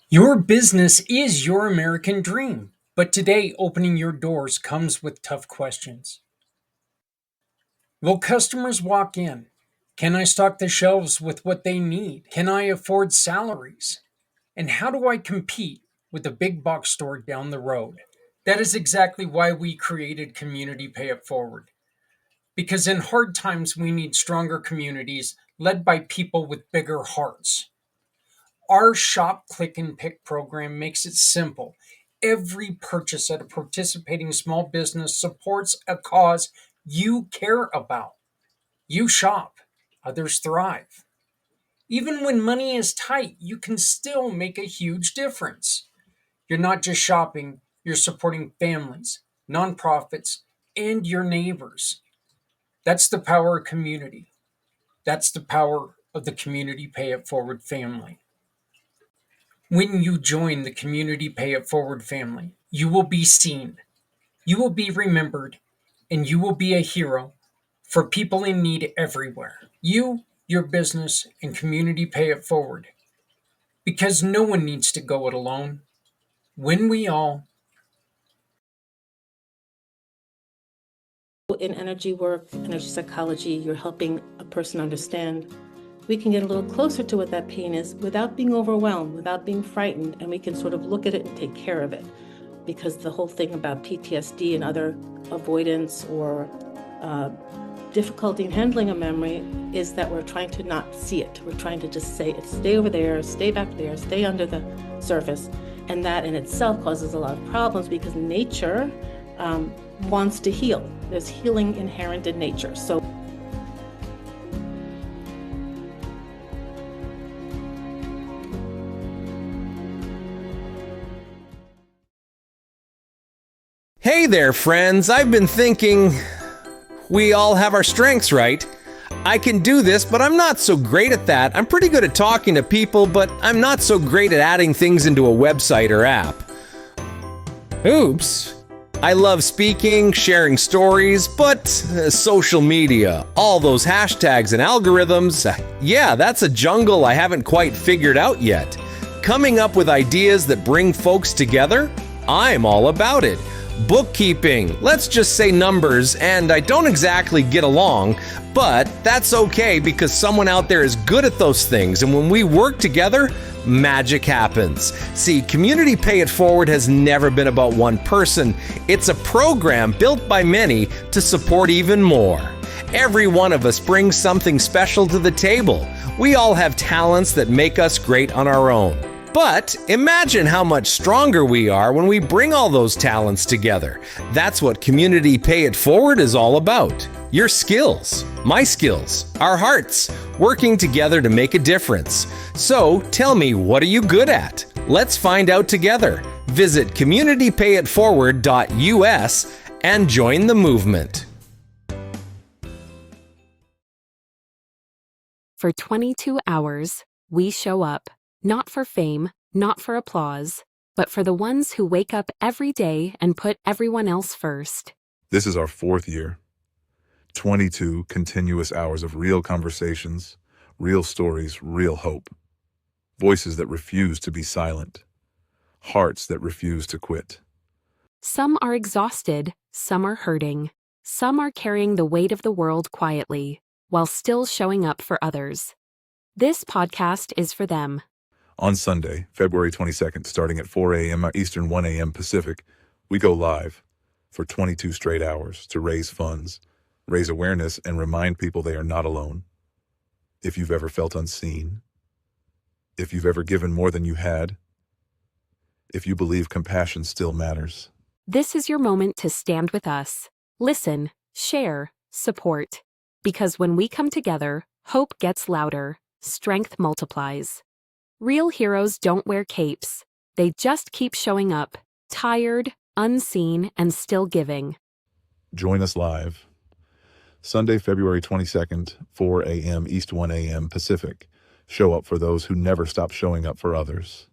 Your business is your American dream, but today opening your doors comes with tough questions. Will customers walk in? Can I stock the shelves with what they need? Can I afford salaries? And how do I compete with the big box store down the road? That is exactly why we created Community Pay It Forward. Because in hard times, we need stronger communities led by people with bigger hearts. Our Shop, Click, and Pick program makes it simple. Every purchase at a participating small business supports a cause you care about. You shop, others thrive. Even when money is tight, you can still make a huge difference. You're not just shopping, you're supporting families, nonprofits, and your neighbors. That's the power of community. That's the power of the Community Pay It Forward family. When you join the Community Pay It Forward family, you will be seen, you will be remembered, and you will be a hero for people in need everywhere. You, your business, and Community Pay It Forward. Because no one needs to go it alone. When we all In energy work, energy psychology, you're helping a person understand. We can get a little closer to what that pain is without being overwhelmed, without being frightened, and we can sort of look at it and take care of it. Because the whole thing about PTSD and other avoidance or difficulty in handling a memory is that we're trying to not see it. We're trying to just say, stay over there, stay back there, stay under the surface. And that in itself causes a lot of problems because nature wants to heal. There's healing inherent in nature. So Hey there, friends. I've been thinking we all have our strengths, right? I can do this, but I'm not so great at that. I'm pretty good at talking to people, but I'm not so great at adding things into a website or app. Oops. I love speaking, sharing stories, but social media, all those hashtags and algorithms, yeah, that's a jungle I haven't quite figured out yet. Coming up with ideas that bring folks together? I'm all about it. Bookkeeping, let's just say numbers, and I don't exactly get along, but that's okay because someone out there is good at those things, and when we work together, magic happens. See, Community Pay It Forward has never been about one person. It's a program built by many to support even more. Every one of us brings something special to the table. We all have talents that make us great on our own. But imagine how much stronger we are when we bring all those talents together. That's what Community Pay It Forward is all about. Your skills, my skills, our hearts, working together to make a difference. So tell me, what are you good at? Let's find out together. Visit communitypayitforward.us and join the movement. For 22 hours, we show up. Not for fame, not for applause, but for the ones who wake up every day and put everyone else first. This is our fourth year. 22 continuous hours of real conversations, real stories, real hope. Voices that refuse to be silent. Hearts that refuse to quit. Some are exhausted, some are hurting, some are carrying the weight of the world quietly, while still showing up for others. This podcast is for them. On Sunday, February 22nd, starting at 4 a.m. Eastern, 1 a.m. Pacific, we go live for 22 straight hours to raise funds, raise awareness, and remind people they are not alone. If you've ever felt unseen, if you've ever given more than you had, if you believe compassion still matters. This is your moment to stand with us. Listen, share, support. Because when we come together, hope gets louder, strength multiplies. Real heroes don't wear capes. They just keep showing up, tired, unseen, and still giving. Join us live. Sunday, February 22nd, 4 a.m. East, 1 a.m. Pacific. Show up for those who never stop showing up for others.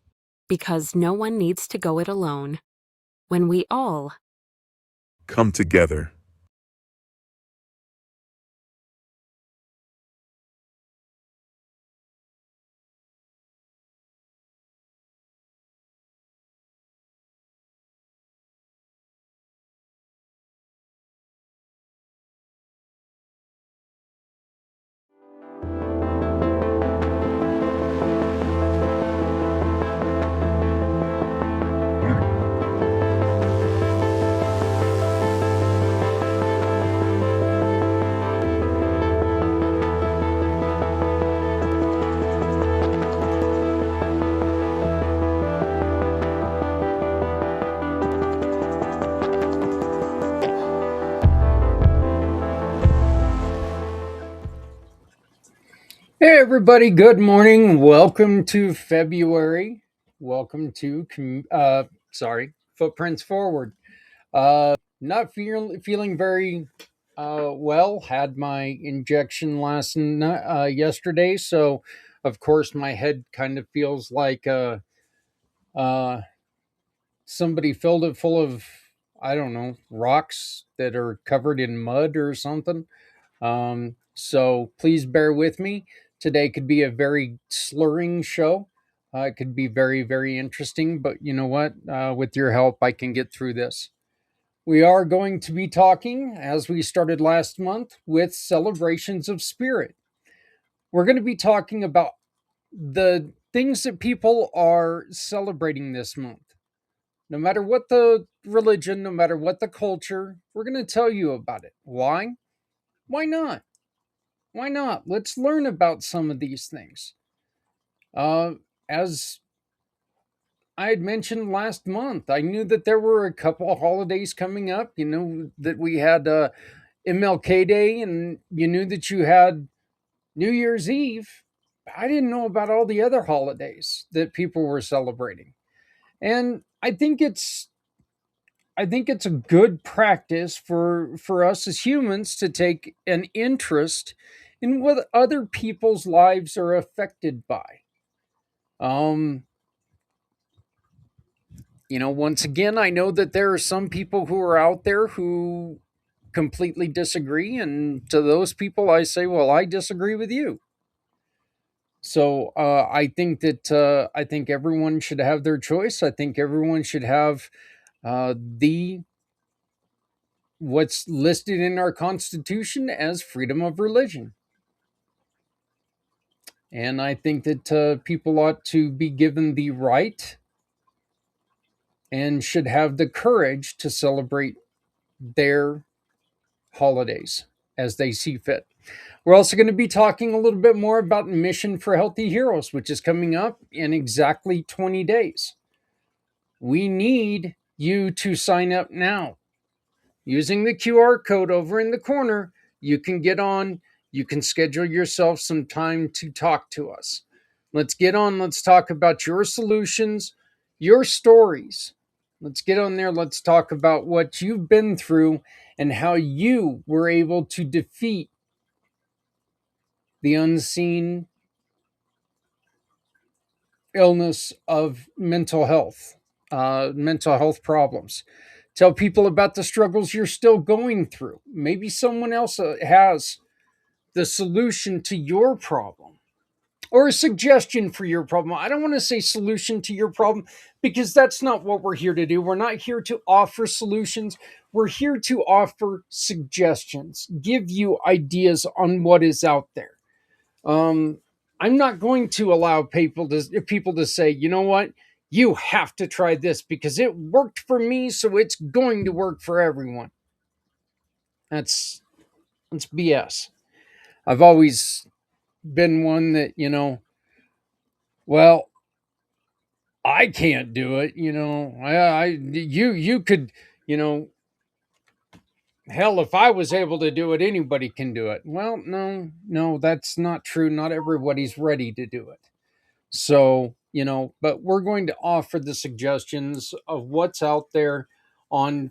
Because no one needs to go it alone. When we all come together. everybody. Good morning. Welcome to February. Welcome to Footprints Forward. Not feeling very well. Had my injection yesterday, so of course my head kind of feels like uh, somebody filled it full of, I don't know, rocks that are covered in mud or something. So please bear with me. Today could be a very slurring show. It could be very, very interesting, but you know what? With your help, I can get through this. We are going to be talking, as we started last month, with celebrations of spirit. We're going to be talking about the things that people are celebrating this month. No matter what the religion, no matter what the culture, we're going to tell you about it. Why? Why not? Why not? Let's learn about some of these things. As I had mentioned last month, I knew that there were a couple of holidays coming up. You know that we had MLK Day, and you knew that you had New Year's Eve. I didn't know about all the other holidays that people were celebrating, and I think it's a good practice for us as humans to take an interest in what other people's lives are affected by. Um, once again, I know that there are some people who are out there who completely disagree, and to those people, I say, well, I disagree with you. So I think everyone should have their choice. I think everyone should have the what's listed in our Constitution as freedom of religion. And I think that people ought to be given the right and should have the courage to celebrate their holidays as they see fit. We're also going to be talking a little bit more about Mission for Healthy Heroes, which is coming up in exactly 20 days. We need you to sign up now. Using the QR code over in the corner, you can get on, you can schedule yourself some time to talk to us. Let's get on, let's talk about your solutions, your stories. Let's get on there, let's talk about what you've been through and how you were able to defeat the unseen illness of mental health problems. Tell people about the struggles you're still going through. Maybe someone else has the solution to your problem or a suggestion for your problem. I don't want to say solution to your problem because that's not what we're here to do. We're not here to offer solutions. We're here to offer suggestions, give you ideas on what is out there. I'm not going to allow people to say, you know what, you have to try this because it worked for me, so it's going to work for everyone. That's BS. I've always been one that, well, I can't do it. You could, hell, if I was able to do it, anybody can do it. Well, no, that's not true. Not everybody's ready to do it. So, but we're going to offer the suggestions of what's out there on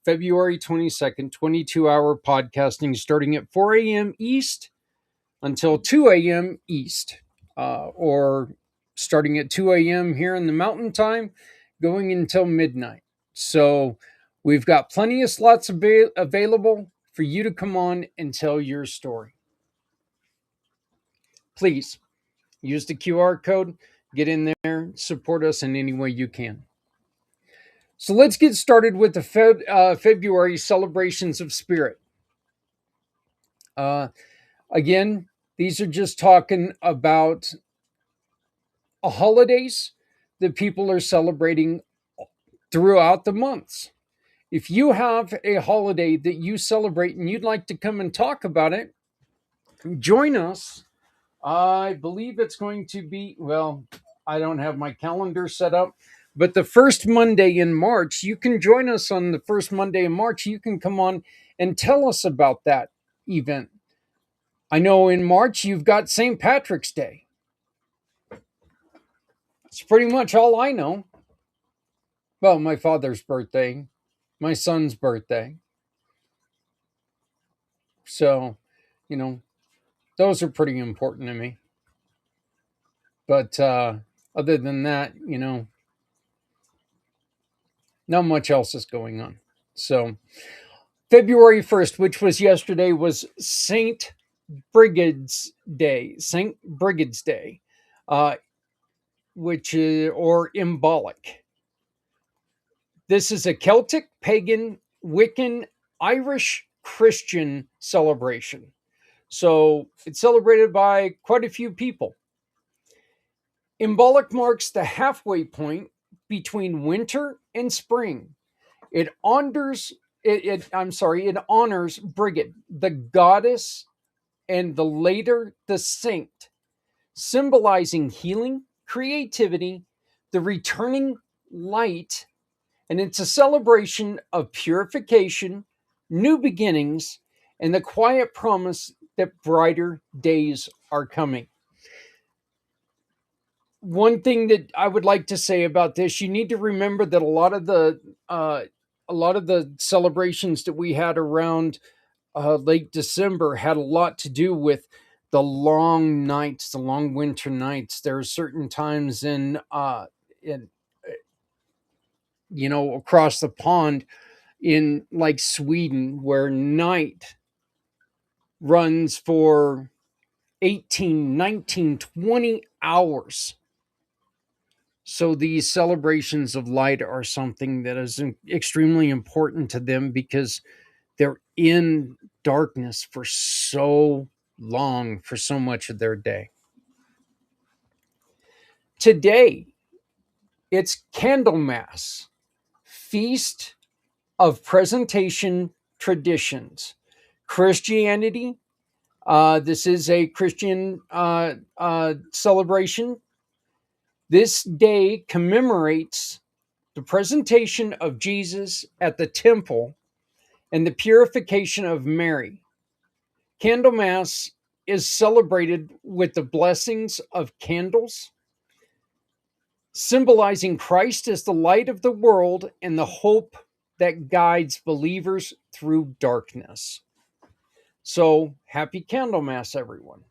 February 22nd, 22-hour podcasting starting at 4 a.m. East until 2 a.m. East, or starting at 2 a.m. here in the Mountain Time, going until midnight. So we've got plenty of slots available for you to come on and tell your story. Please use the QR code, get in there, support us in any way you can. So let's get started with the February celebrations of spirit. Again, these are just talking about holidays that people are celebrating throughout the months. If you have a holiday that you celebrate and you'd like to come and talk about it, join us. I believe it's going to be, well, I don't have my calendar set up, but the first Monday in March, you can join us on the first Monday in March. You can come on and tell us about that event. I know in March you've got St. Patrick's Day. It's pretty much all I know. Well, my father's birthday, my son's birthday. So, you know, those are pretty important to me. But other than that, not much else is going on. So, February 1st, which was yesterday, was St. Brigid's Day. St. Brigid's Day, uh, which is, or Imbolic. This is a Celtic, pagan, Wiccan, Irish Christian celebration. So it's celebrated by quite a few people. Imbolic marks the halfway point between winter and spring. It honors it honors Brigid, the goddess, and the later the saint, symbolizing healing, creativity, the returning light, and it's a celebration of purification, new beginnings, and the quiet promise that brighter days are coming. One thing that I would like to say about this, you need to remember that a lot of the celebrations that we had around late December had a lot to do with the long nights, the long winter nights. There are certain times in across the pond in like Sweden where night runs for 18, 19, 20 hours. So these celebrations of light are something that is extremely important to them because they're in darkness for so long, for so much of their day. Today, it's Candlemas, Feast of Presentation Traditions. Christianity, this is a Christian celebration. This day commemorates the presentation of Jesus at the temple and the purification of Mary. Candlemas is celebrated with the blessings of candles, symbolizing Christ as the light of the world and the hope that guides believers through darkness. So, happy Candlemas, everyone.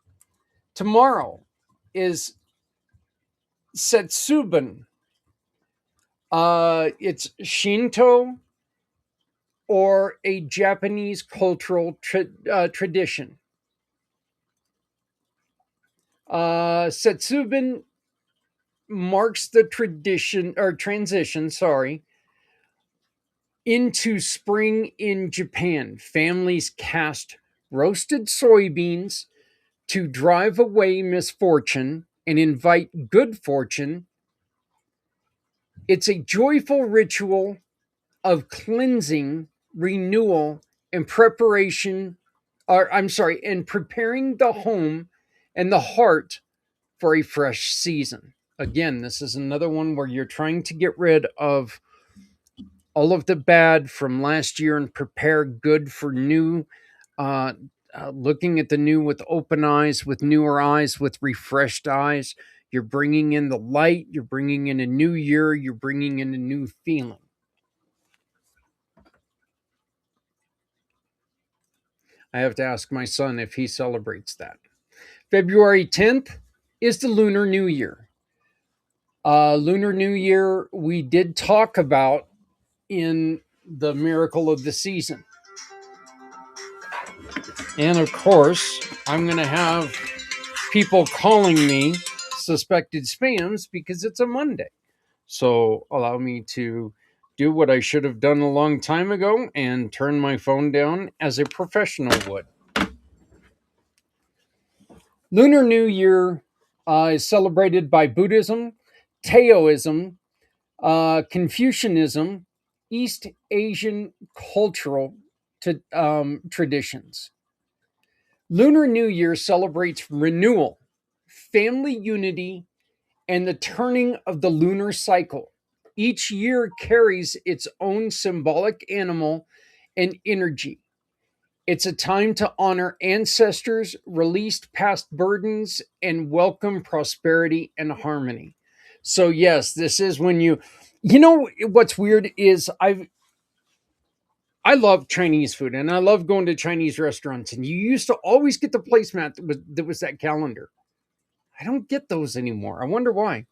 Tomorrow is Setsuban. It's Shinto or a Japanese cultural tradition. Setsuban marks the transition, into spring in Japan. Families cast roasted soybeans to drive away misfortune and invite good fortune. It's a joyful ritual of cleansing, renewal, and and preparing the home and the heart for a fresh season. Again, this is another one where you're trying to get rid of all of the bad from last year and prepare good for new, looking at the new with open eyes, with newer eyes, with refreshed eyes. You're bringing in the light, you're bringing in a new year, you're bringing in a new feeling. I have to ask my son if he celebrates that. February 10th is the Lunar New Year. Lunar New Year, we did talk about in the Miracle of the Season. And of course, I'm going to have people calling me suspected spams because it's a Monday. So allow me to do what I should have done a long time ago and turn my phone down as a professional would. Lunar New Year is celebrated by Buddhism, Taoism, Confucianism, East Asian cultural traditions. Lunar New Year celebrates renewal, family unity, and the turning of the lunar cycle. Each year carries its own symbolic animal and energy. It's a time to honor ancestors, release past burdens, and welcome prosperity and harmony. So yes, this is when you know what's weird is I love Chinese food and I love going to Chinese restaurants, and you used to always get the placemat that was that calendar. I don't get those anymore. I wonder why.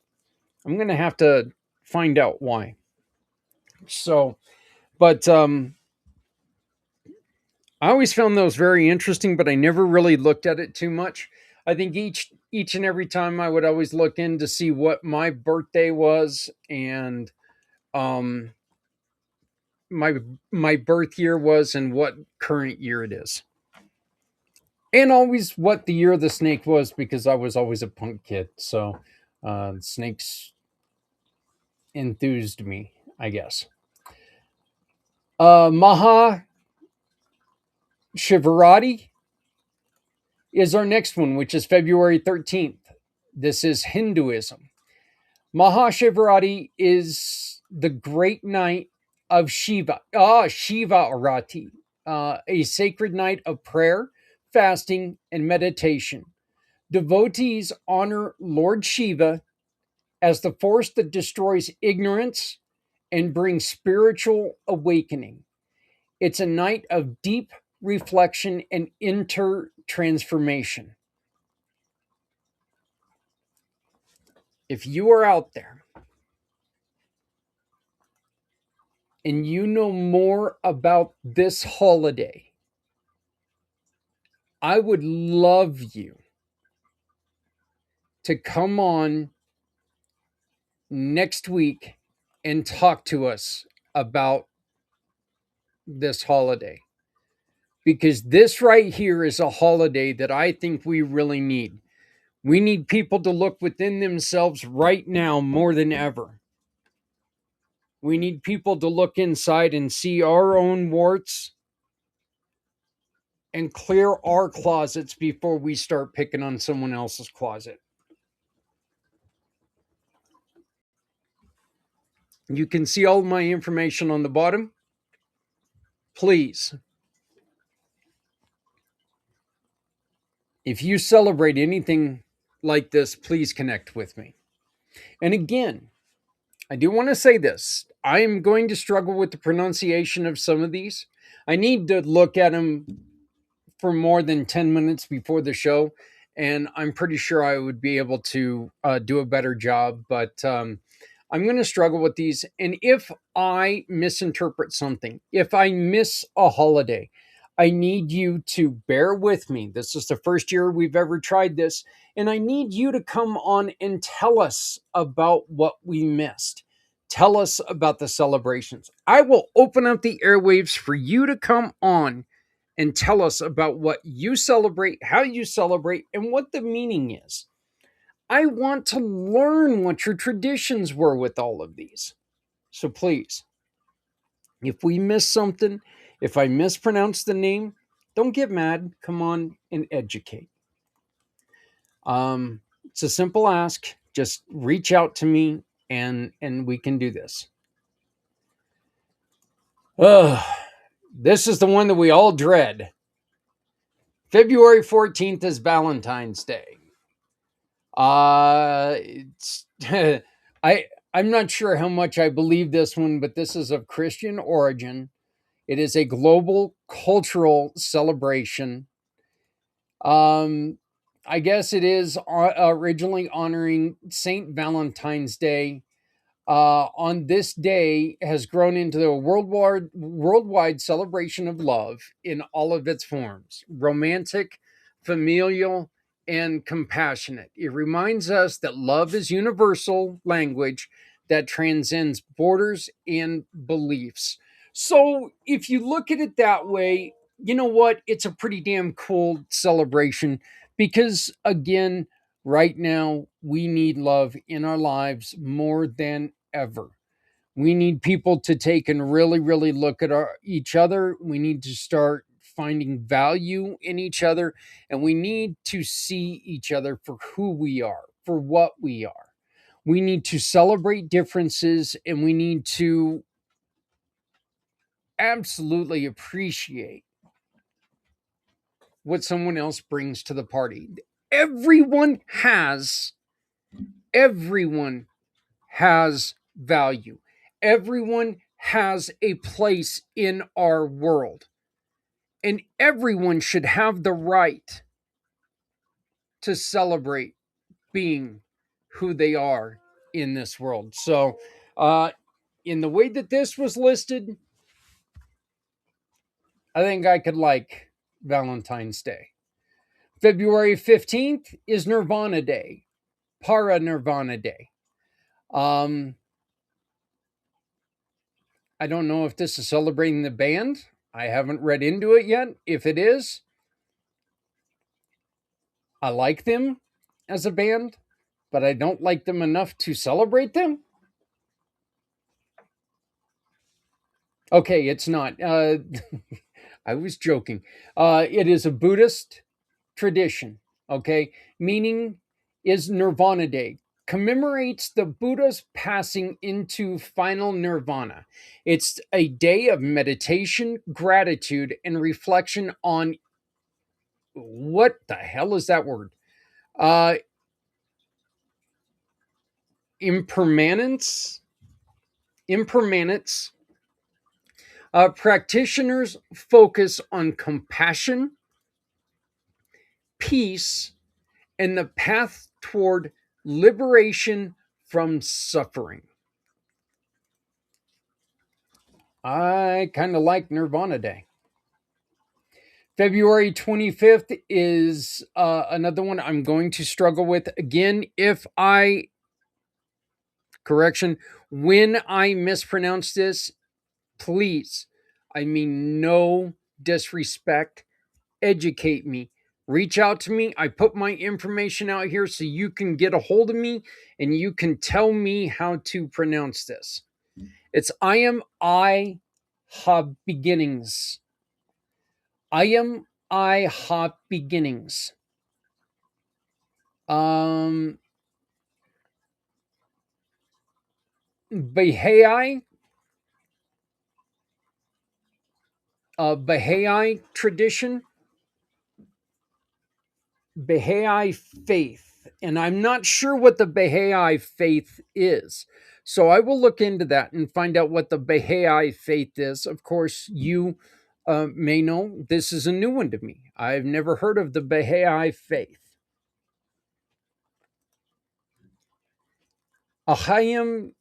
I'm gonna have to find out why. So, but I always found those very interesting, but I never really looked at it too much. I think each and every time I would always look in to see what my birthday was, and um my my birth year was, and what current year it is. And always what the year of the snake was, because I was always a punk kid. So snakes enthused me, I guess. Maha Shivarati is our next one, which is February 13th. This is Hinduism. Mahashivarati is the great night of Shiva. Shiva Arati, a sacred night of prayer, fasting, and meditation. Devotees honor Lord Shiva as the force that destroys ignorance and brings spiritual awakening. It's a night of deep reflection and inter transformation. If you are out there and you know more about this holiday, I would love you to come on next week and talk to us about this holiday. Because this right here is a holiday that I think we really need. We need people to look within themselves right now more than ever. We need people to look inside and see our own warts and clear our closets before we start picking on someone else's closet. You can see all my information on the bottom. Please, if you celebrate anything like this, please connect with me. And again, I do want to say this. I am going to struggle with the pronunciation of some of these. I need to look at them for more than 10 minutes before the show, and I'm pretty sure I would be able to do a better job, but I'm going to struggle with these. And if I misinterpret something, if I miss a holiday, I need you to bear with me. This is the first year we've ever tried this, and I need you to come on and tell us about what we missed. Tell us about the celebrations. I will open up the airwaves for you to come on and tell us about what you celebrate, how you celebrate, and what the meaning is. I want to learn what your traditions were with all of these. So please, if we miss something, if I mispronounce the name, don't get mad. Come on and educate. It's a simple ask. Just reach out to me, and we can do this. This is the one that we all dread. February 14th is Valentine's Day. It's I'm not sure how much I believe this one, but this is of Christian origin. It is a global cultural celebration. Um, I guess it is originally honoring Saint Valentine's Day. On this day has grown into a worldwide celebration of love in all of its forms: romantic, familial, and compassionate. It reminds us that love is universal language that transcends borders and beliefs. So, if you look at it that way, you know what? It's a pretty damn cool celebration because, again, right now, we need love in our lives more than ever. We need people to take and really, really look at each other. We need to start finding value in each other, and we need to see each other for who we are, for what we are. We need to celebrate differences, and we need to absolutely appreciate what someone else brings to the party. Everyone has value. Everyone has a place in our world. And everyone should have the right to celebrate being who they are in this world. So, in the way that this was listed, I think I could like Valentine's Day. February 15th is Nirvana Day, Para Nirvana Day. I don't know if this is celebrating the band. I haven't read into it yet. If it is, I like them as a band, but I don't like them enough to celebrate them. Okay, it's not. I was joking. It is a Buddhist tradition, okay? Meaning is Nirvana Day. Commemorates the Buddha's passing into final nirvana. It's a day of meditation, gratitude, and reflection on what the hell is that word? Uh, impermanence. Impermanence. Practitioners focus on compassion, peace, and the path toward liberation from suffering. I kind of like Nirvana Day. February 25th is another one I'm going to struggle with. Again, when I mispronounce this, please, I mean no disrespect, educate me. Reach out to me. I put my information out here so you can get a hold of me and you can tell me how to pronounce this. It's I have beginnings. I have beginnings. Baha'i Baha'i tradition, Baha'i faith, and I'm not sure what the Baha'i faith is. So I will look into that and find out what the Baha'i faith is. Of course, you may know this is a new one to me. I've never heard of the Baha'i faith. Ahayim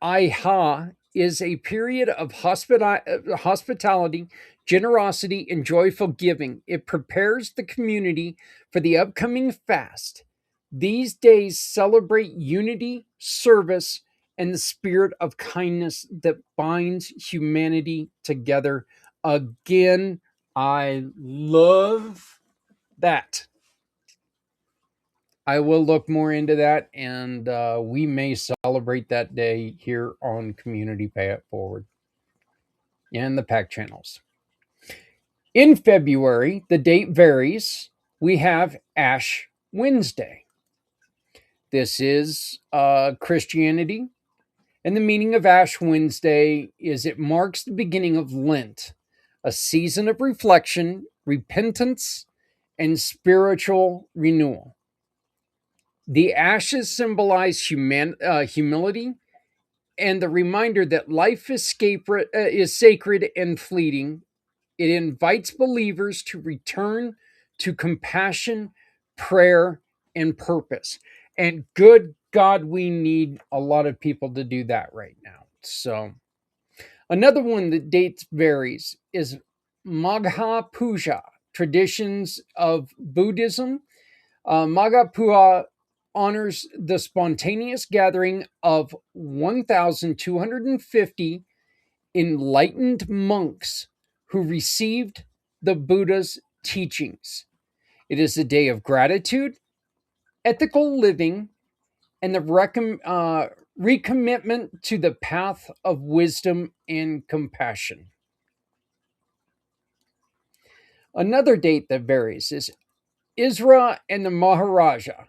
Iha is a period of hospitality, generosity, and joyful giving. It prepares the community for the upcoming fast. These days celebrate unity, service, and the spirit of kindness that binds humanity together. Again, I love that. I will look more into that, and we may celebrate that day here on Community Pay It Forward and the Pack channels. In February, the date varies. We have Ash Wednesday. This is Christianity, and the meaning of Ash Wednesday is it marks the beginning of Lent, a season of reflection, repentance, and spiritual renewal. The ashes symbolize humility and the reminder that life is sacred and fleeting. It invites believers to return to compassion, prayer, and purpose. And good God, we need a lot of people to do that right now. So, another one that dates varies is Magha Puja, traditions of Buddhism. Magha Puja honors the spontaneous gathering of 1,250 enlightened monks who received the Buddha's teachings. It is a day of gratitude, ethical living, and the recommitment to the path of wisdom and compassion. Another date that varies is Isra and the Maharaja.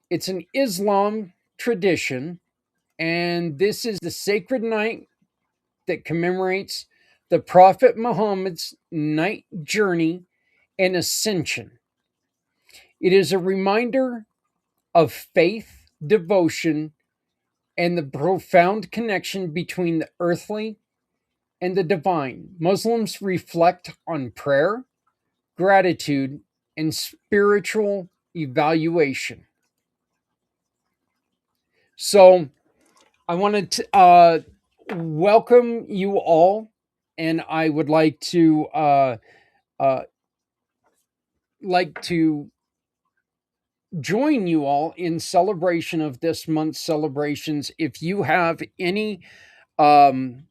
It's an Islam tradition, and this is the sacred night that commemorates the Prophet Muhammad's night journey and ascension. It is a reminder of faith, devotion, and the profound connection between the earthly and the divine. Muslims reflect on prayer, gratitude, and spiritual evaluation. So, I wanted to welcome you all, and I would uh, like to join you all in celebration of this month's celebrations. If you have any um,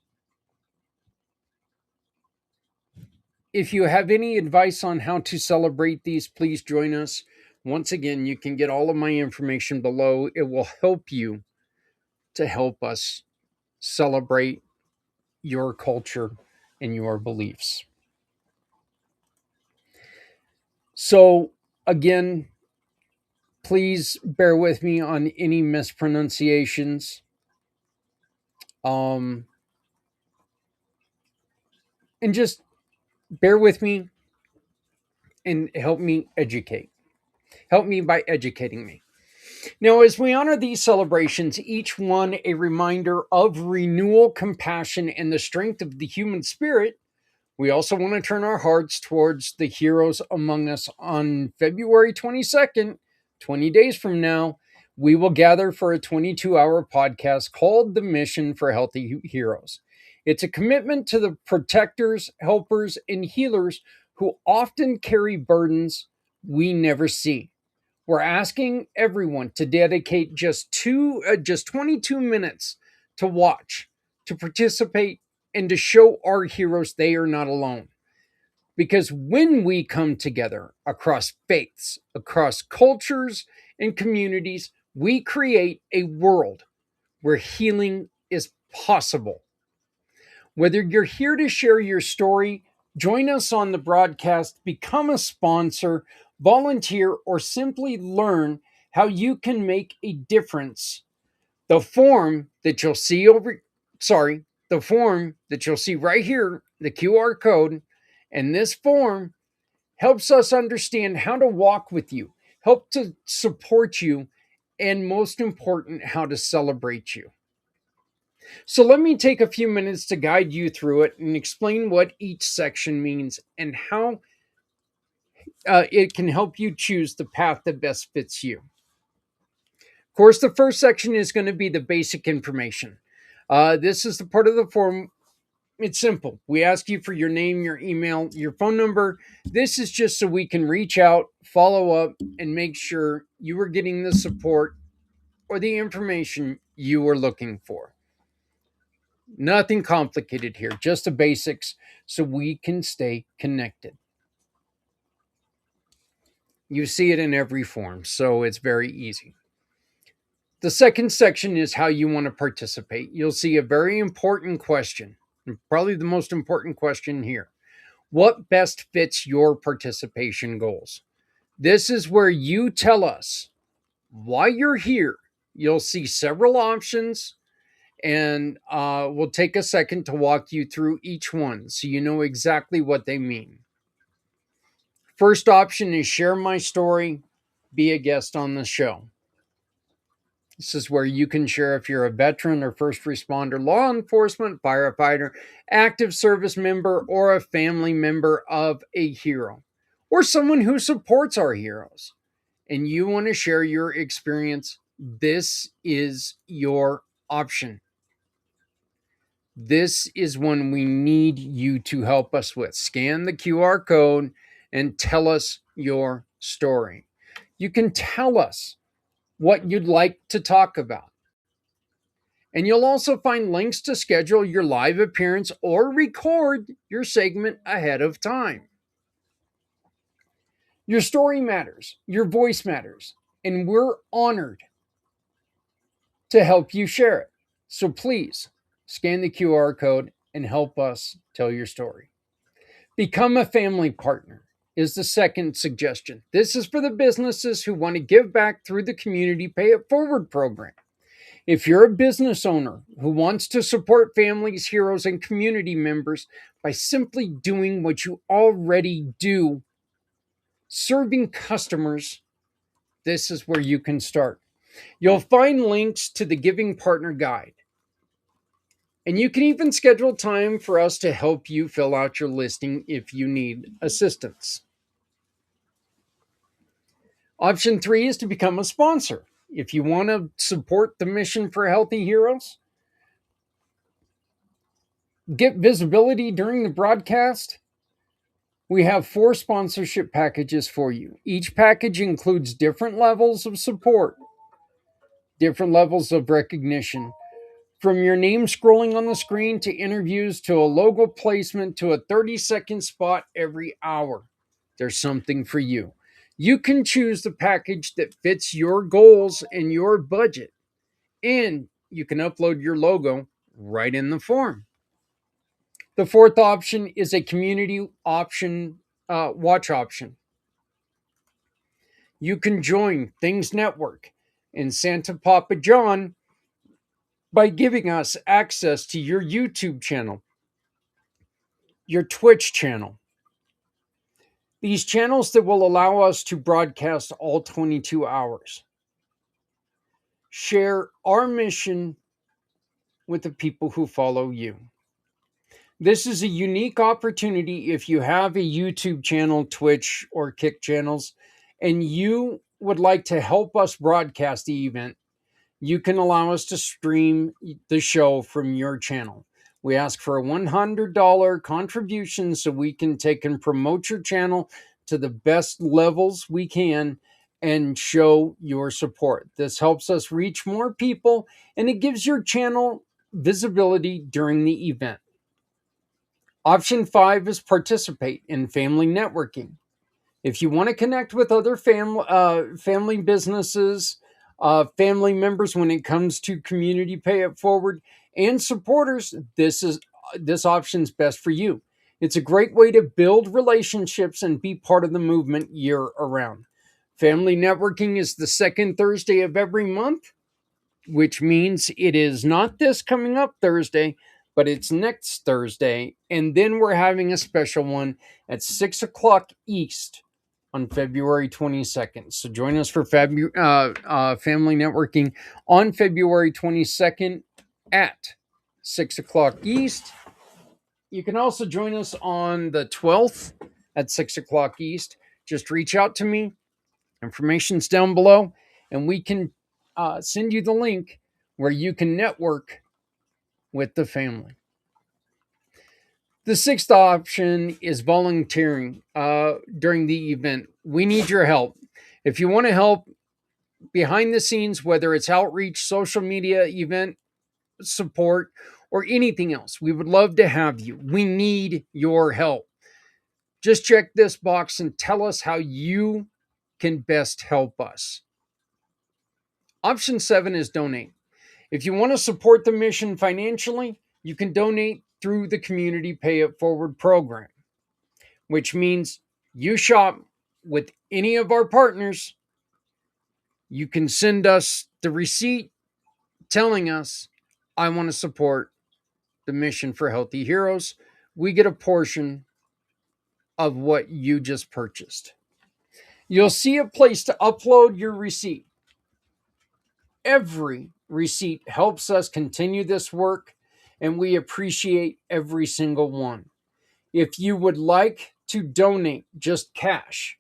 advice on how to celebrate these, please join us. Once again, you can get all of my information below. It will help you to help us celebrate your culture and your beliefs. So, again, please bear with me on any mispronunciations. And just bear with me and help me educate. Help me by educating me. Now, as we honor these celebrations, each one a reminder of renewal, compassion, and the strength of the human spirit, we also want to turn our hearts towards the heroes among us. On February 22nd, 20 days from now, we will gather for a 22-hour podcast called The Mission for Healthy Heroes. It's a commitment to the protectors, helpers, and healers who often carry burdens we never see. We're asking everyone to dedicate just 22 minutes to watch, to participate, and to show our heroes they are not alone. Because when we come together across faiths, across cultures and communities, we create a world where healing is possible. Whether you're here to share your story, join us on the broadcast, become a sponsor, volunteer, or simply learn how you can make a difference, the form that you'll see right here, the QR code, and this form helps us understand how to walk with you, help to support you, and most important, how to celebrate you. So let me take a few minutes to guide you through it and explain what each section means and how it can help you choose the path that best fits you. Of course, the first section is going to be the basic information. This is the part of the form. It's simple. We ask you for your name, your email, your phone number. This is just so we can reach out, follow up, and make sure you are getting the support or the information you are looking for. Nothing complicated here, just the basics so we can stay connected. You see it in every form, so it's very easy. The second section is how you want to participate. You'll see a very important question, and probably the most important question here. What best fits your participation goals? This is where you tell us why you're here. You'll see several options, and we'll take a second to walk you through each one so you know exactly what they mean. First option is share my story, be a guest on the show. This is where you can share if you're a veteran or first responder, law enforcement, firefighter, active service member, or a family member of a hero, or someone who supports our heroes, and you want to share your experience. This is your option. This is one we need you to help us with. Scan the QR code and tell us your story. You can tell us what you'd like to talk about. And you'll also find links to schedule your live appearance or record your segment ahead of time. Your story matters, your voice matters, and we're honored to help you share it. So please scan the QR code and help us tell your story. Become a family partner is the second suggestion. This is for the businesses who want to give back through the Community Pay It Forward program. If you're a business owner who wants to support families, heroes, and community members by simply doing what you already do, serving customers, this is where you can start. You'll find links to the Giving Partner Guide. And you can even schedule time for us to help you fill out your listing if you need assistance. Option 3 is to become a sponsor. If you want to support the mission for Healthy Heroes, get visibility during the broadcast, we have 4 sponsorship packages for you. Each package includes different levels of support, different levels of recognition, from your name scrolling on the screen to interviews to a logo placement to a 30-second spot every hour. There's something for you. You can choose the package that fits your goals and your budget, and you can upload your logo right in the form. The 4th option is a community option, watch option. You can join Things Network and Santa Papa John by giving us access to your YouTube channel, your Twitch channel. These channels that will allow us to broadcast all 22 hours. Share our mission with the people who follow you. This is a unique opportunity if you have a YouTube channel, Twitch, or Kick channels, and you would like to help us broadcast the event. You can allow us to stream the show from your channel. We ask for a $100 contribution so we can take and promote your channel to the best levels we can and show your support. This helps us reach more people, and it gives your channel visibility during the event. Option 5 is participate in family networking. If you want to connect with other family businesses, family members when it comes to community pay it forward, and supporters, this option's best for you. It's a great way to build relationships and be part of the movement year around. Family networking is the second Thursday of every month, which means it is not this coming up Thursday, but it's next Thursday. And then we're having a special one at 6 o'clock East on February 22nd. So join us for family networking on February 22nd at 6 o'clock East. You can also join us on the 12th at 6 o'clock East. Just reach out to me. Information's down below, and we can send you the link where you can network with the family. The 6th option is volunteering during the event. We need your help. If you want to help behind the scenes, whether it's outreach, social media, event support, or anything else, we would love to have you. We need your help. Just check this box and tell us how you can best help us. Option 7 is donate. If you want to support the mission financially, you can donate through the Community Pay It Forward program, which means you shop with any of our partners. You can send us the receipt telling us, I want to support the mission for Healthy Heroes. We get a portion of what you just purchased. You'll see a place to upload your receipt. Every receipt helps us continue this work, and we appreciate every single one. If you would like to donate just cash,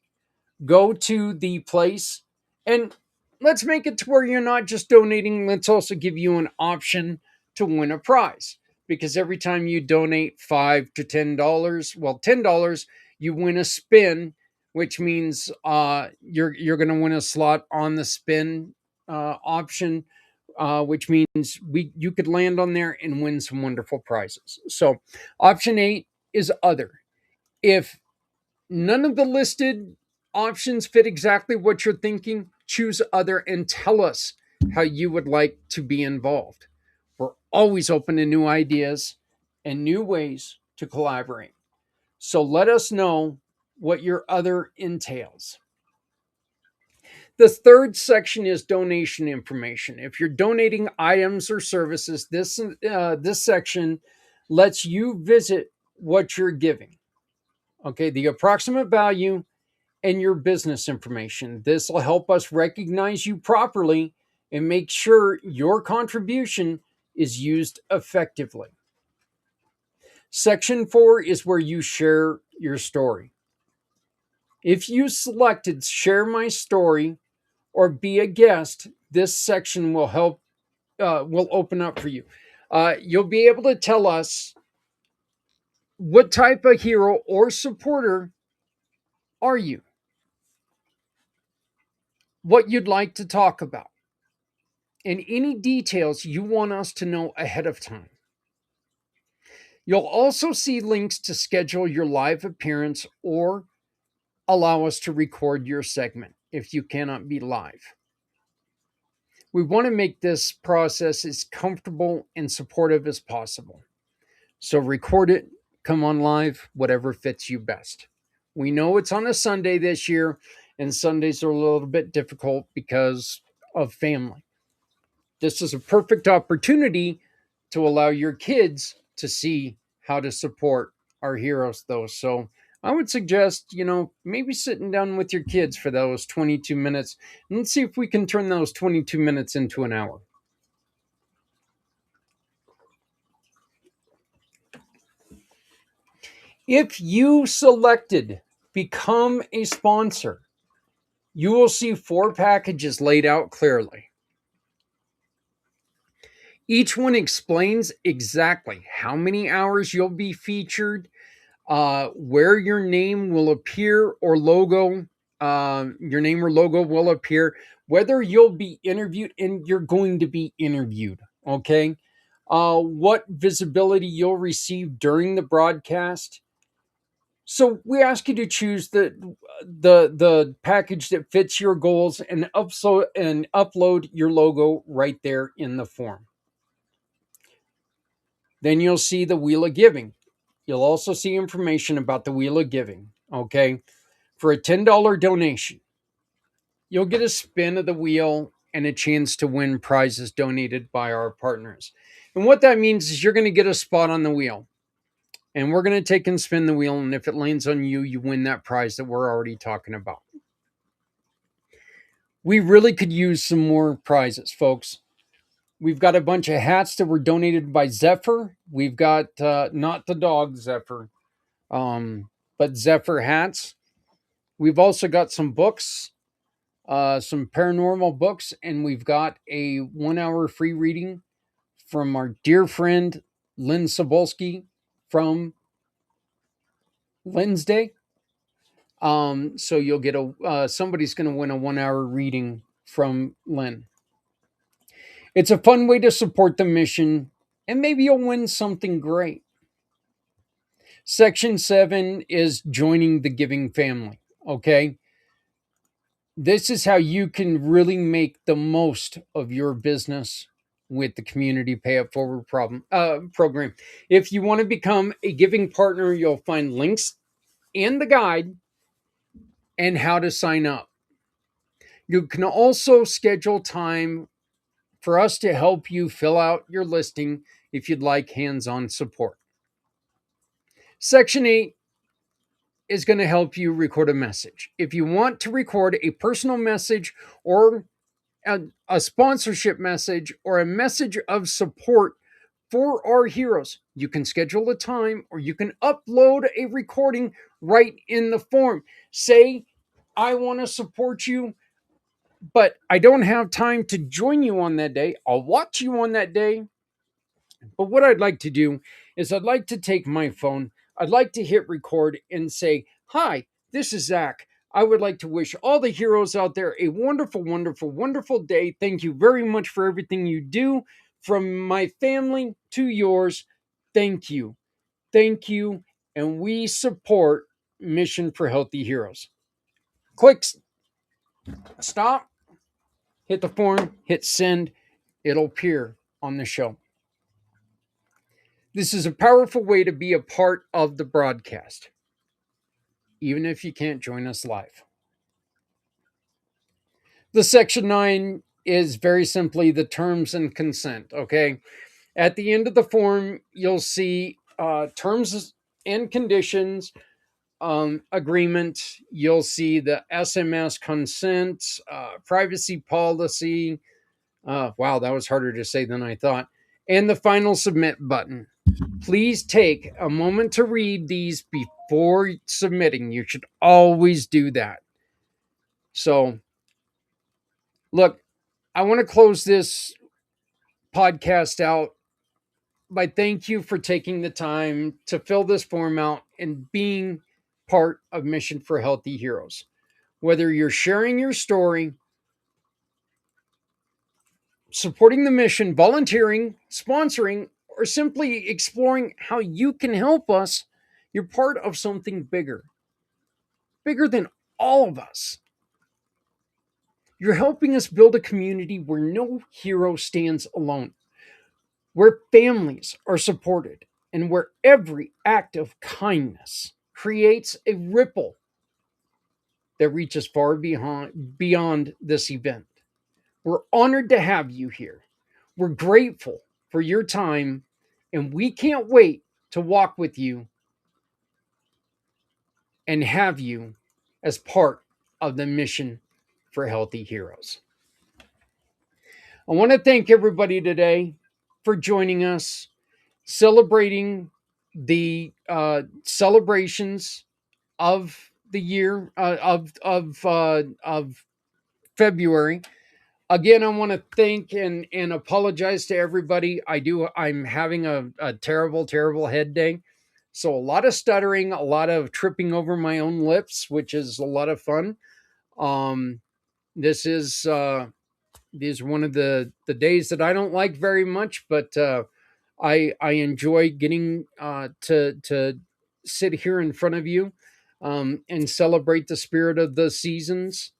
go to the place, and let's make it to where you're not just donating. Let's also give you an option to win a prize, because every time you donate $5 to $10, well, $10, you win a spin, which means you're going to win a slot on the spin option, which means you could land on there and win some wonderful prizes. So option 8 is other. If none of the listed options fit exactly what you're thinking, choose other and tell us how you would like to be involved. We're always open to new ideas and new ways to collaborate. So let us know what your other entails. The third section is donation information. If you're donating items or services, this section lets you visit what you're giving. Okay, the approximate value and your business information. This will help us recognize you properly and make sure your contribution is used effectively. Section 4 is where you share your story. If you selected share my story or be a guest, this section will open up for you. You'll be able to tell us what type of hero or supporter are you, what you'd like to talk about, and any details you want us to know ahead of time. You'll also see links to schedule your live appearance or allow us to record your segment if you cannot be live. We want to make this process as comfortable and supportive as possible. So record it, come on live, whatever fits you best. We know it's on a Sunday this year, and Sundays are a little bit difficult because of family. This is a perfect opportunity to allow your kids to see how to support our heroes, though. So I would suggest, maybe sitting down with your kids for those 22 minutes. And let's see if we can turn those 22 minutes into an hour. If you selected become a sponsor, you will see 4 packages laid out clearly. Each one explains exactly how many hours you'll be featured, where your name will appear or logo, your name or logo will appear, whether you'll be interviewed, and you're going to be interviewed, okay? What visibility you'll receive during the broadcast. So we ask you to choose the package that fits your goals and upload your logo right there in the form. Then you'll see the Wheel of Giving. You'll also see information about the Wheel of Giving. Okay. For a $10 donation, you'll get a spin of the wheel and a chance to win prizes donated by our partners. And what that means is you're going to get a spot on the wheel. And we're going to take and spin the wheel. And if it lands on you, you win that prize that we're already talking about. We really could use some more prizes, folks. We've got a bunch of hats that were donated by Zephyr. We've got not the dog Zephyr, but Zephyr hats. We've also got some books, some paranormal books, and we've got a 1-hour free reading from our dear friend Lynn Sobolski from Wednesday. So you'll get somebody's going to win a 1-hour reading from Lynn. It's a fun way to support the mission, and maybe you'll win something great. Section 7 is joining the giving family, okay? This is how you can really make the most of your business with the Community Pay It Forward program. If you want to become a giving partner, you'll find links in the guide and how to sign up. You can also schedule time for us to help you fill out your listing if you'd like hands-on support. Section 8 is going to help you record a message. If you want to record a personal message or a sponsorship message or a message of support for our heroes, you can schedule a time or you can upload a recording right in the form. Say, I want to support you, but I don't have time to join you on that day. I'll watch you on that day. But what I'd like to do is I'd like to take my phone, I'd like to hit record and say, hi, this is Zach. I would like to wish all the heroes out there a wonderful, wonderful, wonderful day. Thank you very much for everything you do. From my family to yours, thank you. Thank you. And we support Mission for Healthy Heroes. Click stop. Hit the form, hit send, it'll appear on the show. This is a powerful way to be a part of the broadcast, even if you can't join us live. The section 9 is very simply the terms and consent. Okay. At the end of the form, you'll see terms and conditions, agreement. You'll see the SMS consent, privacy policy. Wow, that was harder to say than I thought. And the final submit button. Please take a moment to read these before submitting. You should always do that. So, look, I want to close this podcast out by thank you for taking the time to fill this form out and being part of Mission for Healthy Heroes. Whether you're sharing your story, supporting the mission, volunteering, sponsoring, or simply exploring how you can help us, you're part of something bigger, bigger than all of us. You're helping us build a community where no hero stands alone, where families are supported, and where every act of kindness creates a ripple that reaches far beyond this event. We're honored to have you here. We're grateful for your time, and we can't wait to walk with you and have you as part of the mission for Healthy Heroes. I want to thank everybody today for joining us, celebrating the celebrations of the year of February. Again, I want to thank and apologize to everybody. I'm having a terrible head day. So a lot of stuttering, a lot of tripping over my own lips, which is a lot of fun. Um, this is one of the days that I don't like very much, but I enjoy getting to sit here in front of you and celebrate the spirit of the seasons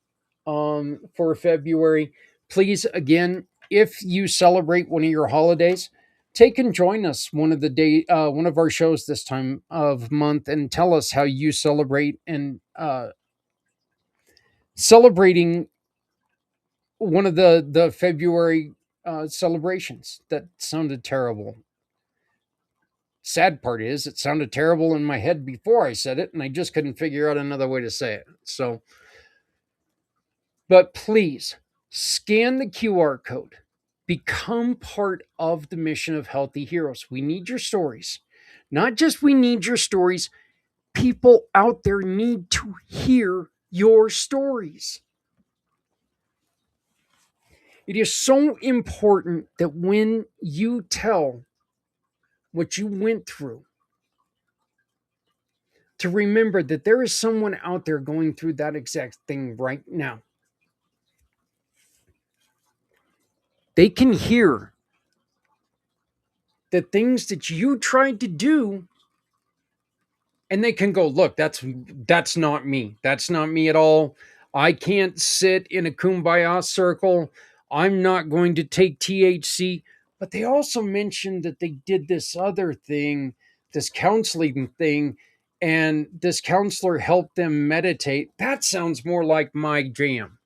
for February. Please, again, if you celebrate one of your holidays, take and join us one of our shows this time of month, and tell us how you celebrate and celebrating one of the February celebrations. That sounded terrible. Sad part is, it sounded terrible in my head before I said it, and I just couldn't figure out another way to say it. So, but please scan the QR code. Become part of the mission of Healthy Heroes. We need your stories. Not just we need your stories, people out there need to hear your stories. It is so important that when you tell what you went through, to remember that there is someone out there going through that exact thing right now. They can hear the things that you tried to do, and they can go, look, that's not me. That's not me at all. I can't sit in a kumbaya circle. I'm not going to take THC. But they also mentioned that they did this other thing, this counseling thing, and this counselor helped them meditate. That sounds more like my jam.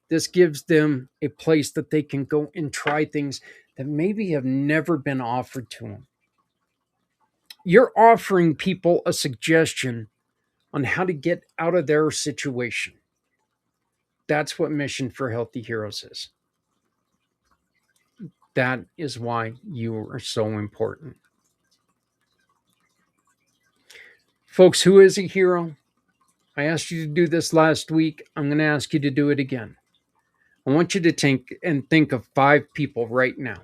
This gives them a place that they can go and try things that maybe have never been offered to them. You're offering people a suggestion on how to get out of their situation. That's what Mission for Healthy Heroes is. That is why you are so important. Folks, who is a hero? I asked you to do this last week. I'm going to ask you to do it again. I want you to think of 5 people right now.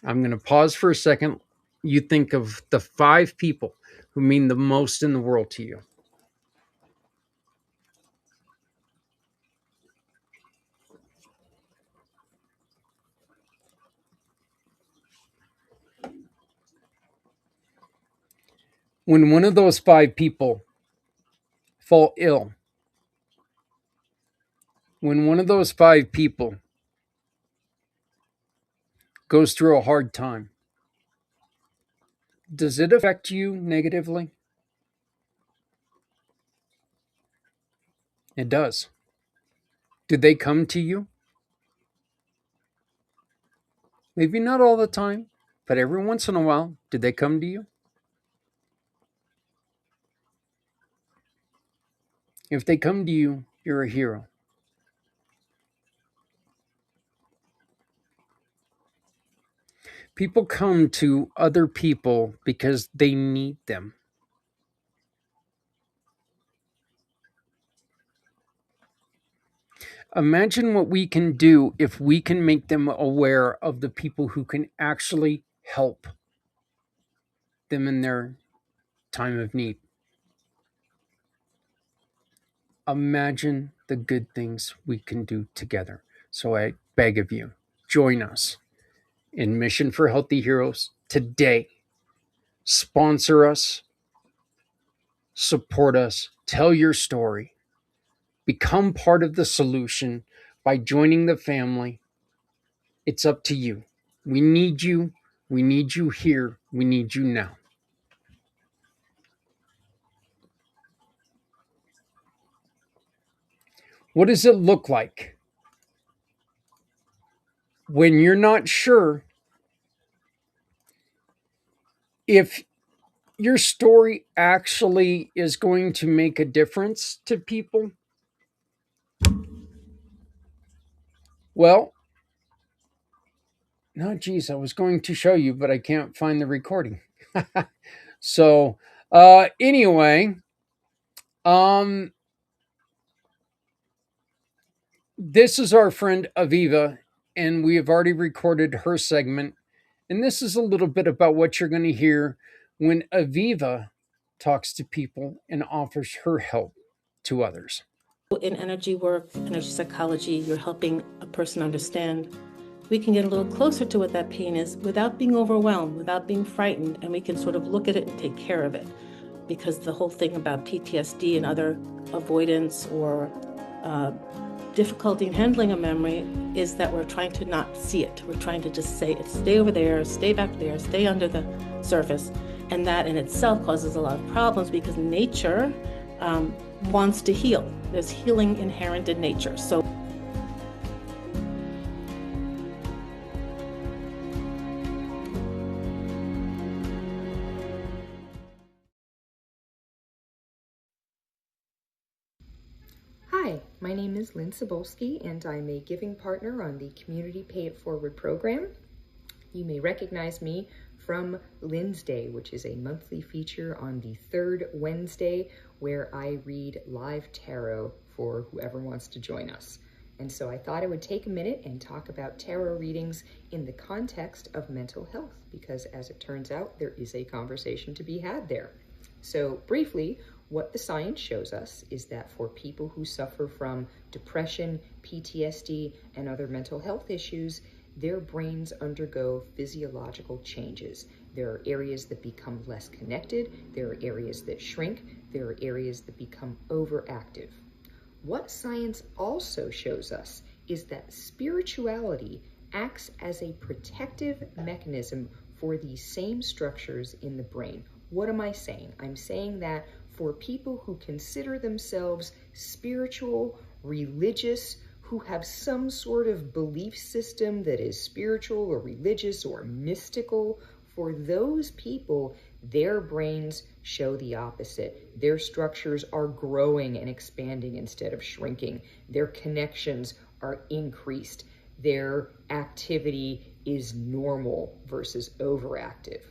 I'm going to pause for a second. You think of the 5 people who mean the most in the world to you. When one of those 5 people fall ill, when one of those 5 people goes through a hard time, does it affect you negatively? It does. Did they come to you? Maybe not all the time, but every once in a while, did they come to you? If they come to you, you're a hero. People come to other people because they need them. Imagine what we can do if we can make them aware of the people who can actually help them in their time of need. Imagine the good things we can do together. So I beg of you, join us in Mission for Healthy Heroes today. Sponsor us, support us, tell your story, become part of the solution by joining the family. It's up to you. We need you. We need you here. We need you now. What does it look like when you're not sure if your story actually is going to make a difference to people? Well, no, geez, I was going to show you, but I can't find the recording. So, anyway, um, this is our friend Aviva, and we have already recorded her segment. And this is a little bit about what you're going to hear when Aviva talks to people and offers her help to others. In energy work, energy psychology, you're helping a person understand. We can get a little closer to what that pain is without being overwhelmed, without being frightened, and we can sort of look at it and take care of it. Because the whole thing about PTSD and other avoidance or difficulty in handling a memory is that we're trying to not see it. We're trying to just say, stay over there, stay back there, stay under the surface. And that in itself causes a lot of problems because nature wants to heal. There's healing inherent in nature. So Hi, my name is Lynn Sobolski, and I'm a giving partner on the Community Pay It Forward program. You may recognize me from Lynn's Day, which is a monthly feature on the third Wednesday where I read live tarot for whoever wants to join us. And so I thought I would take a minute and talk about tarot readings in the context of mental health, because as it turns out, there is a conversation to be had there. So briefly, what the science shows us is that for people who suffer from depression, PTSD, and other mental health issues, their brains undergo physiological changes. There are areas that become less connected, there are areas that shrink, there are areas that become overactive. What science also shows us is that spirituality acts as a protective mechanism for these same structures in the brain. What am I saying? I'm saying that for people who consider themselves spiritual, religious, who have some sort of belief system that is spiritual or religious or mystical, for those people, their brains show the opposite. Their structures are growing and expanding instead of shrinking. Their connections are increased. Their activity is normal versus overactive.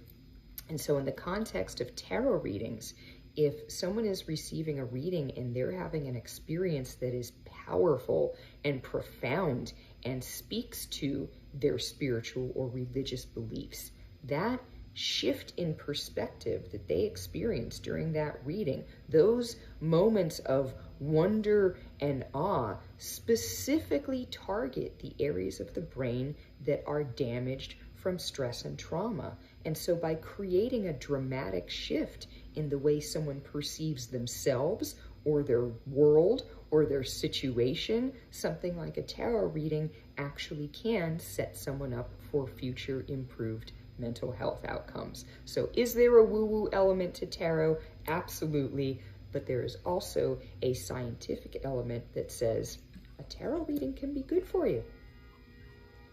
And so in the context of tarot readings, if someone is receiving a reading and they're having an experience that is powerful and profound and speaks to their spiritual or religious beliefs, that shift in perspective that they experience during that reading, those moments of wonder and awe specifically target the areas of the brain that are damaged from stress and trauma. And so by creating a dramatic shift in the way someone perceives themselves or their world or their situation, something like a tarot reading actually can set someone up for future improved mental health outcomes. So is there a woo-woo element to tarot? Absolutely. but there is also a scientific element that says a tarot reading can be good for you.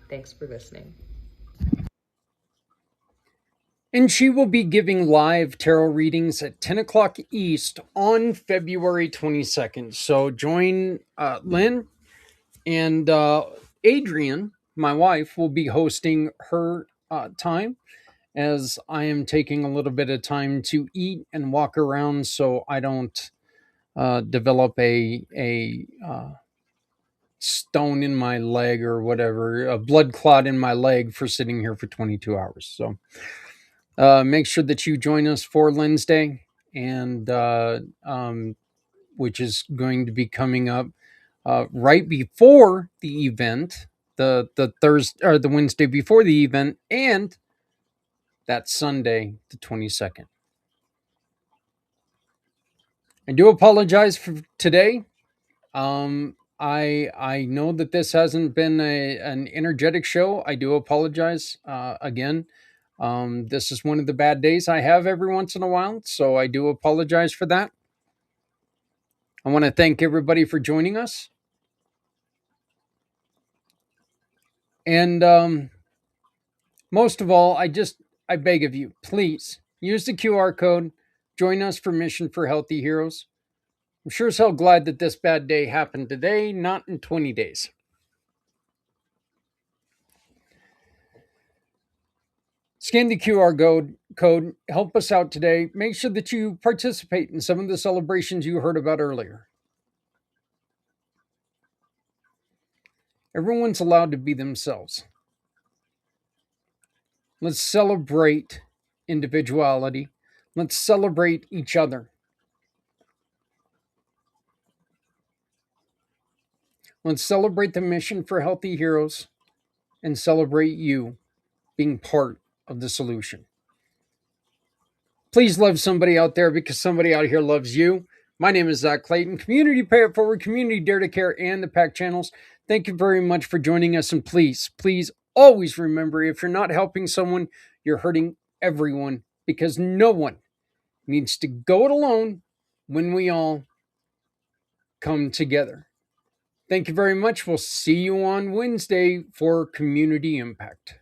Thanks for listening. And she will be giving live tarot readings at 10 o'clock East on February 22nd. So join Lynn and Adrian, my wife, will be hosting her time, as I am taking a little bit of time to eat and walk around so I don't develop a stone in my leg or whatever, a blood clot in my leg for sitting here for 22 hours. So make sure that you join us for Wednesday, and which is going to be coming up right before the event, the Thursday or the Wednesday before the event, and that Sunday, the 22nd. I do apologize for today. I know that this hasn't been an energetic show. I do apologize again. This is one of the bad days I have every once in a while, so I do apologize for that. I want to thank everybody for joining us. And most of all, I beg of you, please use the QR code. Join us for Mission for Healthy Heroes. I'm sure as hell glad that this bad day happened today, not in 20 days. Scan the QR code. Help us out today. Make sure that you participate in some of the celebrations you heard about earlier. Everyone's allowed to be themselves. Let's celebrate individuality. Let's celebrate each other. Let's celebrate the Mission for Healthy Heroes and celebrate you being part of the solution. Please love somebody out there, because somebody out here loves you. My name is Zach Clayton, Community Pay It Forward, Community Dare to Care, and the PAC channels. Thank you very much for joining us. And please, please always remember, if you're not helping someone, you're hurting everyone, because no one needs to go it alone when we all come together. Thank you very much. We'll see you on Wednesday for Community Impact.